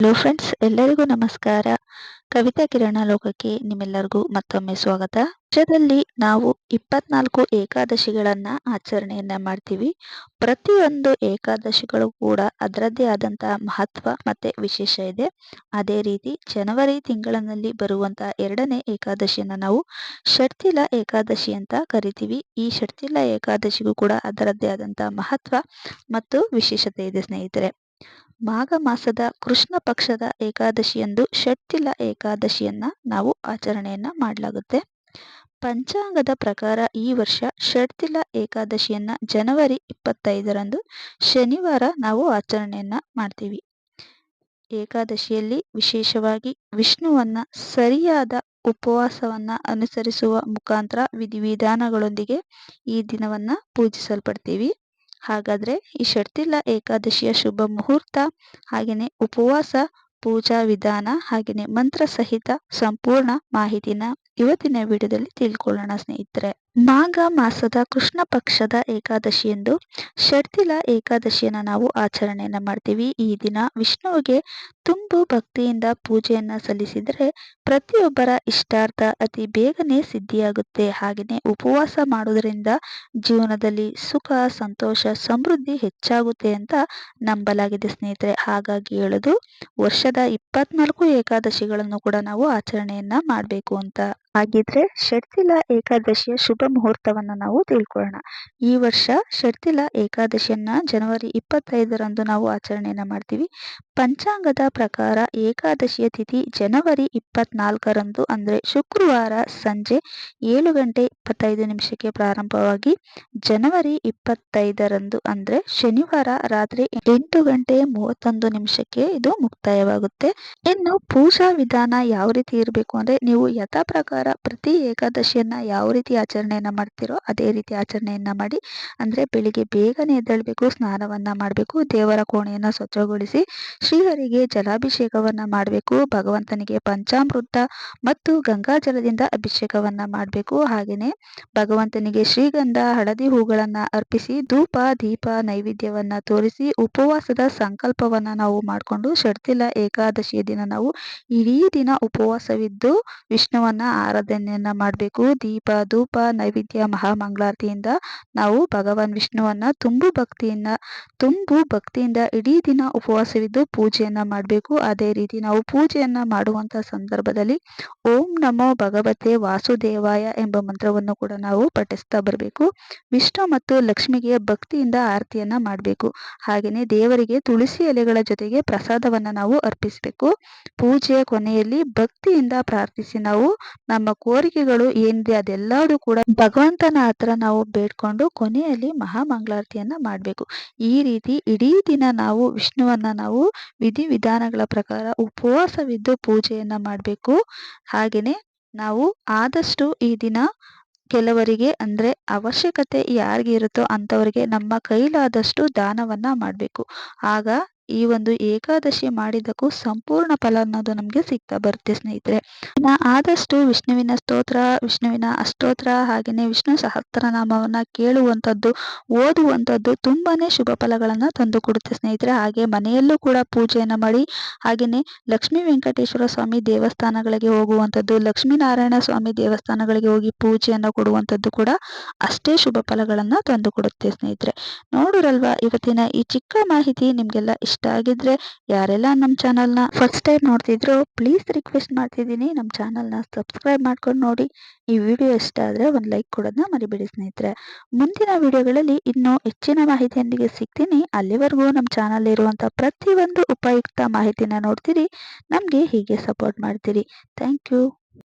Hello friends, ಎಲ್ಲರಿಗೂ ನಮಸ್ಕಾರ. ಕವಿತಾ ಕಿರಣ ಲೋಕಕ್ಕೆ ನಿಮ್ಮೆಲ್ಲರಿಗೂ ಮತ್ತೊಮ್ಮೆ ಸ್ವಾಗತ. ವರ್ಷದಲ್ಲಿ ನಾವು 24 ಏಕಾದಶಿಗಳನ್ನ ಆಚರಣೆಯನ್ನ ಮಾಡ್ತೀವಿ. ಪ್ರತಿಯೊಂದು ಏಕಾದಶಿಗಳು ಕೂಡ ಅದರದ್ದೇ ಆದಂತಹ ಮಹತ್ವ ಮತ್ತೆ ವಿಶೇಷ ಇದೆ. ಅದೇ ರೀತಿ ಜನವರಿ ತಿಂಗಳಿನಲ್ಲಿ ಬರುವಂತಹ 2ನೇ ಏಕಾದಶಿಯನ್ನ ನಾವು ಷಟ್ತಿಲ ಏಕಾದಶಿ ಅಂತ ಕರಿತೀವಿ. ಈ ಷಟ್ತಿಲ ಏಕಾದಶಿಗೂ ಕೂಡ ಅದರದ್ದೇ ಆದಂತಹ ಮಹತ್ವ ಮತ್ತು ವಿಶೇಷತೆ ಇದೆ ಸ್ನೇಹಿತರೆ. ಮಾಘ ಮಾಸದ ಕೃಷ್ಣ ಪಕ್ಷದ ಏಕಾದಶಿಯಂದು ಷಟ್ತಿಲ ಏಕಾದಶಿಯನ್ನ ನಾವು ಆಚರಣೆಯನ್ನ ಮಾಡಲಾಗುತ್ತೆ. ಪಂಚಾಂಗದ ಪ್ರಕಾರ ಈ ವರ್ಷ ಷಟ್ತಿಲ ಏಕಾದಶಿಯನ್ನ ಜನವರಿ 25ರಂದು ಶನಿವಾರ ನಾವು ಆಚರಣೆಯನ್ನ ಮಾಡ್ತೀವಿ. ಏಕಾದಶಿಯಲ್ಲಿ ವಿಶೇಷವಾಗಿ ವಿಷ್ಣುವನ್ನ ಸರಿಯಾದ ಉಪವಾಸವನ್ನ ಅನುಸರಿಸುವ ಮುಖಾಂತರ ವಿಧಿವಿಧಾನಗಳೊಂದಿಗೆ ಈ ದಿನವನ್ನ ಪೂಜಿಸಲ್ಪಡ್ತೀವಿ. ಹಾಗಾದ್ರೆ ಈ ಷಟ್ತಿಲ ಏಕಾದಶಿಯ ಶುಭ ಮುಹೂರ್ತ, ಹಾಗೆಯೇ ಉಪವಾಸ, ಪೂಜಾ ವಿಧಾನ, ಹಾಗೆಯೇ ಮಂತ್ರ ಸಹಿತ ಸಂಪೂರ್ಣ ಮಾಹಿತಿನ ಇವತ್ತಿನ ವಿಡಿಯೋದಲ್ಲಿ ತಿಳ್ಕೊಳ್ಳೋಣ ಸ್ನೇಹಿತರೆ. ಮಾಘ ಮಾಸದ ಕೃಷ್ಣ ಪಕ್ಷದ ಏಕಾದಶಿಯಂದು ಷಟ್ತಿಲ ಏಕಾದಶಿಯನ್ನ ನಾವು ಆಚರಣೆಯನ್ನ ಮಾಡ್ತೀವಿ. ಈ ದಿನ ವಿಷ್ಣುವಿಗೆ ತುಂಬು ಭಕ್ತಿಯಿಂದ ಪೂಜೆಯನ್ನ ಸಲ್ಲಿಸಿದರೆ ಪ್ರತಿಯೊಬ್ಬರ ಇಷ್ಟಾರ್ಥ ಅತಿ ಬೇಗನೆ ಸಿದ್ಧಿಯಾಗುತ್ತೆ. ಹಾಗೆಯೇ ಉಪವಾಸ ಮಾಡೋದ್ರಿಂದ ಜೀವನದಲ್ಲಿ ಸುಖ, ಸಂತೋಷ, ಸಮೃದ್ಧಿ ಹೆಚ್ಚಾಗುತ್ತೆ ಅಂತ ನಂಬಲಾಗಿದೆ ಸ್ನೇಹಿತರೆ. ಹಾಗಾಗಿ ಹೇಳೋದು, ವರ್ಷದ 24 ಏಕಾದಶಿಗಳನ್ನು ಕೂಡ ನಾವು ಆಚರಣೆಯನ್ನ ಮಾಡಬೇಕು ಅಂತ. ಹಾಗಿದ್ರೆ ಷಟ್ತಿಲ ಏಕಾದಶಿಯ ಶುಭ ಮುಹೂರ್ತವನ್ನ ನಾವು ತಿಳ್ಕೊಳ್ಳೋಣ. ಈ ವರ್ಷ ಷಟ್ತಿಲ ಏಕಾದಶಿಯನ್ನ ಜನವರಿ 25ರಂದು ನಾವು ಆಚರಣೆಯನ್ನ ಮಾಡ್ತೀವಿ. ಪಂಚಾಂಗದ ಪ್ರಕಾರ ಏಕಾದಶಿಯ ತಿಥಿ ಜನವರಿ 24ರಂದು ಅಂದ್ರೆ ಶುಕ್ರವಾರ ಸಂಜೆ 7:25 ಪ್ರಾರಂಭವಾಗಿ ಜನವರಿ 25ರಂದು ಅಂದ್ರೆ ಶನಿವಾರ ರಾತ್ರಿ 8:31 ಇದು ಮುಕ್ತಾಯವಾಗುತ್ತೆ. ಇನ್ನು ಪೂಜಾ ವಿಧಾನ ಯಾವ ರೀತಿ ಇರಬೇಕು ಅಂದ್ರೆ, ನೀವು ಯಥಾ ಪ್ರಕಾರ ಪ್ರತಿ ಏಕಾದಶಿಯನ್ನ ಯಾವ ರೀತಿ ಆಚರಣೆಯನ್ನ ಮಾಡ್ತೀರೋ ಅದೇ ರೀತಿ ಆಚರಣೆಯನ್ನ ಮಾಡಿ. ಅಂದ್ರೆ ಬೆಳಿಗ್ಗೆ ಬೇಗನೆ ಎದ್ದೇಳಬೇಕು, ಸ್ನಾನವನ್ನ ಮಾಡಬೇಕು, ದೇವರ ಕೋಣೆಯನ್ನ ಸ್ವಚ್ಛಗೊಳಿಸಿ ಶ್ರೀಹರಿಗೆ ಜಲಾಭಿಷೇಕವನ್ನ ಮಾಡಬೇಕು, ಭಗವಂತನಿಗೆ ಪಂಚಾಮೃತ ಮತ್ತು ಗಂಗಾಜಲದಿಂದ ಅಭಿಷೇಕವನ್ನ ಮಾಡಬೇಕು. ಹಾಗೆಯೇ ಭಗವಂತನಿಗೆ ಶ್ರೀಗಂಧ, ಹಳದಿ ಹೂಗಳನ್ನ ಅರ್ಪಿಸಿ ಧೂಪ ದೀಪ ನೈವೇದ್ಯವನ್ನ ತೋರಿಸಿ ಉಪವಾಸದ ಸಂಕಲ್ಪವನ್ನ ನಾವು ಮಾಡಿಕೊಂಡು ಷಟ್ತಿಲ ಏಕಾದಶಿಯ ದಿನ ನಾವು ಇಡೀ ದಿನ ಉಪವಾಸವಿದ್ದು ವಿಷ್ಣುವನ್ನ ಆರಾಧನೆಯನ್ನ ಮಾಡಬೇಕು. ದೀಪ ಧೂಪ ನೈವೇದ್ಯ ಮಹಾಮಂಗಳಾರತಿಯಿಂದ ನಾವು ಭಗವಾನ್ ವಿಷ್ಣುವನ್ನ ತುಂಬು ಭಕ್ತಿಯಿಂದ ಇಡೀ ದಿನ ಉಪವಾಸವಿದ್ದು ಪೂಜೆಯನ್ನ ಮಾಡಬೇಕು. ಅದೇ ರೀತಿ ನಾವು ಪೂಜೆಯನ್ನ ಮಾಡುವಂತಹ ಸಂದರ್ಭದಲ್ಲಿ ಓಂ ನಮೋ ಭಗವತೆ ವಾಸುದೇವಾಯ ಎಂಬ ಮಂತ್ರವನ್ನು ಕೂಡ ನಾವು ಪಠಿಸ್ತಾ ಬರಬೇಕು. ವಿಷ್ಣು ಮತ್ತು ಲಕ್ಷ್ಮಿಗೆ ಭಕ್ತಿಯಿಂದ ಆರತಿಯನ್ನ ಮಾಡಬೇಕು. ಹಾಗೆಯೇ ದೇವರಿಗೆ ತುಳಸಿ ಎಲೆಗಳ ಜೊತೆಗೆ ಪ್ರಸಾದವನ್ನ ನಾವು ಅರ್ಪಿಸಬೇಕು. ಪೂಜೆಯ ಕೊನೆಯಲ್ಲಿ ಭಕ್ತಿಯಿಂದ ಪ್ರಾರ್ಥಿಸಿ ನಾವು ನಮ್ಮ ಕೋರಿಕೆಗಳು ಏನಿದೆ ಅದೆಲ್ಲವೂ ಕೂಡ ಭಗವಂತನ ಹತ್ರ ನಾವು ಬೇಡ್ಕೊಂಡು ಕೊನೆಯಲ್ಲಿ ಮಹಾಮಂಗಳಾರತಿಯನ್ನ ಮಾಡಬೇಕು. ಈ ರೀತಿ ಇಡೀ ದಿನ ನಾವು ವಿಷ್ಣುವನ್ನ ನಾವು ವಿಧಿವಿಧಾನಗಳ ಪ್ರಕಾರ ಉಪವಾಸವಿದ್ದು ಪೂಜೆಯನ್ನ ಮಾಡಬೇಕು. ಹಾಗೆಯೇ ನಾವು ಆದಷ್ಟು ಈ ದಿನ ಕೆಲವರಿಗೆ ಅಂದ್ರೆ ಅವಶ್ಯಕತೆ ಯಾರಿಗೆ ಇರುತ್ತೋ ಅಂಥವರಿಗೆ ನಮ್ಮ ಕೈಲಾದಷ್ಟು ದಾನವನ್ನ ಮಾಡಬೇಕು. ಆಗ ಈ ಒಂದು ಏಕಾದಶಿ ಮಾಡಿದ್ದಕ್ಕೂ ಸಂಪೂರ್ಣ ಫಲ ಅನ್ನೋದು ನಮಗೆ ಸಿಗ್ತಾ ಬರುತ್ತೆ ಸ್ನೇಹಿತರೆ. ಆದಷ್ಟು ವಿಷ್ಣುವಿನ ಸ್ತೋತ್ರ, ವಿಷ್ಣುವಿನ ಅಷ್ಟೋತ್ರ, ಹಾಗೆಯೇ ವಿಷ್ಣು ಸಹಸ್ರನಾಮವನ್ನ ಕೇಳುವಂಥದ್ದು, ಓದುವಂಥದ್ದು ತುಂಬಾನೇ ಶುಭ ಫಲಗಳನ್ನ ತಂದು ಕೊಡುತ್ತೆ ಸ್ನೇಹಿತರೆ. ಹಾಗೆ ಮನೆಯಲ್ಲೂ ಕೂಡ ಪೂಜೆಯನ್ನ ಮಾಡಿ, ಹಾಗೆಯೇ ಲಕ್ಷ್ಮೀ ವೆಂಕಟೇಶ್ವರ ಸ್ವಾಮಿ ದೇವಸ್ಥಾನಗಳಿಗೆ ಹೋಗುವಂಥದ್ದು, ಲಕ್ಷ್ಮೀನಾರಾಯಣ ಸ್ವಾಮಿ ದೇವಸ್ಥಾನಗಳಿಗೆ ಹೋಗಿ ಪೂಜೆಯನ್ನ ಕೊಡುವಂಥದ್ದು ಕೂಡ ಅಷ್ಟೇ ಶುಭ ಫಲಗಳನ್ನ ತಂದು ಕೊಡುತ್ತೆ ಸ್ನೇಹಿತರೆ. ನೋಡಿರಲ್ವಾ, ಇವತ್ತಿನ ಈ ಚಿಕ್ಕ ಮಾಹಿತಿ ನಿಮ್ಗೆಲ್ಲ ಇಷ್ಟ ಆಗಿದ್ರೆ, ಯಾರೆಲ್ಲ ನಮ್ಮ ಚಾನಲ್ನ ಫಸ್ಟ್ ಟೈಮ್ ನೋಡ್ತಿದ್ರು ಪ್ಲೀಸ್ ರಿಕ್ವೆಸ್ಟ್ ಮಾಡ್ತಿದ್ದೀನಿ, ನಮ್ಮ ಚಾನಲ್ನ ಸಬ್ಸ್ಕ್ರೈಬ್ ಮಾಡ್ಕೊಂಡು ನೋಡಿ. ಈ ವಿಡಿಯೋ ಇಷ್ಟ ಆದರೆ ಒಂದು ಲೈಕ್ ಕೊಡೋದನ್ನ ಮರಿಬೇಡಿ ಸ್ನೇಹಿತರೆ. ಮುಂದಿನ ವಿಡಿಯೋಗಳಲ್ಲಿ ಇನ್ನೂ ಹೆಚ್ಚಿನ ಮಾಹಿತಿಯೊಂದಿಗೆ ಸಿಗ್ತೀನಿ. ಅಲ್ಲಿವರೆಗೂ ನಮ್ಮ ಚಾನಲ್ ಇರುವಂಥ ಪ್ರತಿಯೊಂದು ಉಪಯುಕ್ತ ಮಾಹಿತಿನ ನೋಡ್ತೀರಿ, ನಮಗೆ ಹೀಗೆ ಸಪೋರ್ಟ್ ಮಾಡ್ತೀರಿ. Thank you.